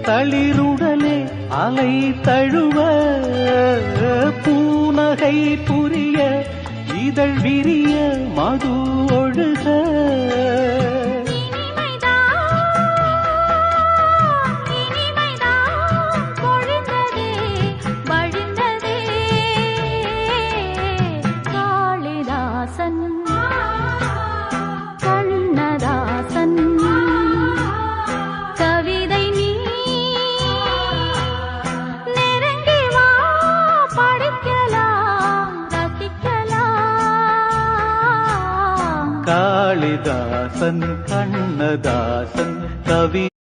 தளிருடலே அலை தழுவ பூநகை புரிய இதழ் விரிய மது ஒழுக கண்ணதாசன் கவிதை நீ நெருங்கி வா படிக்கலாம் ரசிக்கலாம் காளிதாசன் கண்ணதாசன் கவி